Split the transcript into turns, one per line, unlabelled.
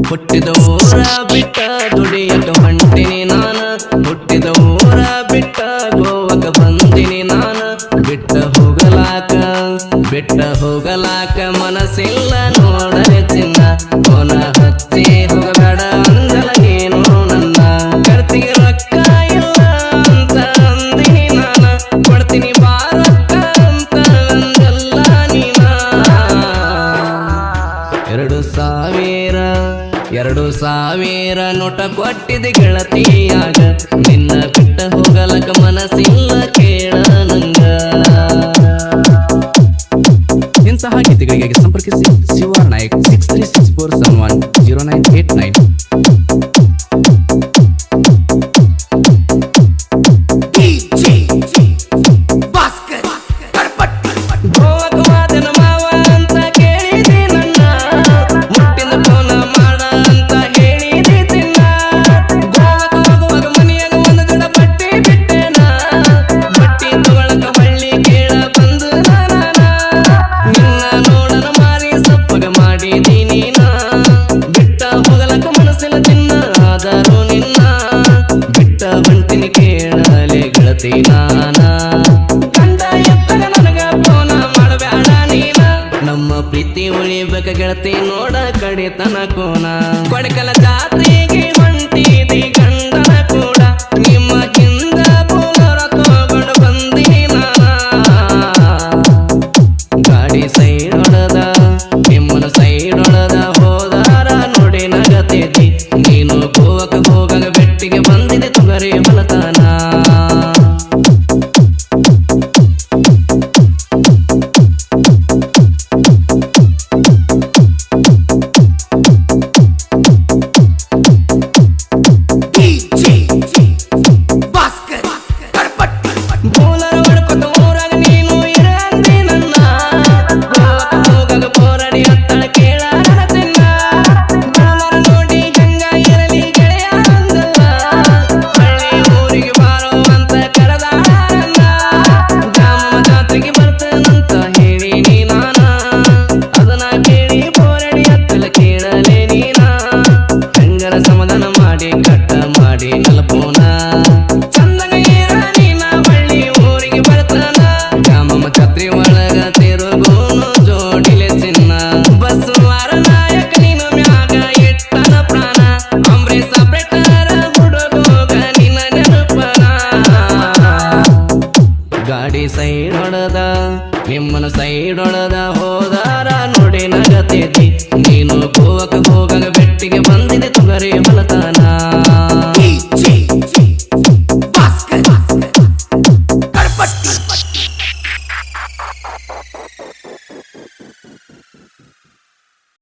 ಹುಟ್ಟಿದ ಊರ ಬಿಟ್ಟ ದುಡಿಯಕ ಹೊಂಟಿನಿ ನಾನ ಹುಟ್ಟಿದ ಊರ ಬಿಟ್ಟ ಗೋವಕ ಬಂದಿನಿ ನಾನ ಬಿಟ್ಟ ಹೋಗಲಾಕ ಮನಸ್ಸಿಲ್ಲ ನೋಡಲೆ ಚಿನ್ನ ಕೋನ ಹಚ್ಚಿ ಹೋಗಬೇಡ ಅಂದಲ ನೀನು ನನ್ನ ಖರ್ಚಿಗೆ ರೊಕ್ಕ ಇಲ್ಲ ಅಂತ ಅಂದಿನಿ ನಾನ ಕೊಡ್ತೀನಿ ಬಾರಕ್ಕ ಅಂತ ಅಂದಲ್ಲ ನೀನ 2,000 ನೋಟ ಕೊಟ್ಟಿದೆ ಗೆಳತಿಯಾಗ ನಿನ್ನ ಬಿಟ್ಟ ಹೋಗಲಕ ಮನಸ್ಸಿಲ್ಲ ಕೇಳ ನಂಗ ಇಂತಹ ಗೀತೆಗಳಿಗೆ ಸಂಪರ್ಕಿಸಿ ಶಿವಾರ್ ನಾಯಕ್ 6364710989 ನಮ್ಮ ಪ್ರೀತಿ ಉಳಿಬೇಕ ಗೆಳತಿ ನೋಡ ಕಡಿತನ ಕೋನ ಕೊಡಕಲ ಜಾತ್ರೆಗೆ ಹೊಂಟಿದಿ ಗಂಡನ ಕೂಡ ನಿಮ್ಮ ಹಿಂದ ಬೋಲರ ತಗೊಂಡು ಬಂದಿನಿ ನಾನ ಗಾಡಿ ಸೈಡ್ ಹೊಡೆದ ನಿಮ್ಮನ ಸೈಡ್ ಹೊಡೆದ ಹೋದಾರ ನೋಡಿ ನಗತಿದ್ದಿ ನೀನು ಗೋವಕ ಹೋಗಗ ಬೆಟ್ಟಿಗೆ ಬಂದಿದೆ ತುಗರಿ ಹೊಲತಾನ ಗಾಡಿ ಸೈಡ್ ಹೊಡೆದ ನಿಮ್ಮನ ಸೈಡ್ ಹೊಡೆದ ಹೋದಾರ ನೋಡಿ ನಗತಿದ್ದಿ ನೀನು ಗೋವಕ ಹೋಗಗ ಬೆಟ್ಟಿಗೆ ಬಂದಿದೆ ತುಗರಿ ಹೊಲತಾನ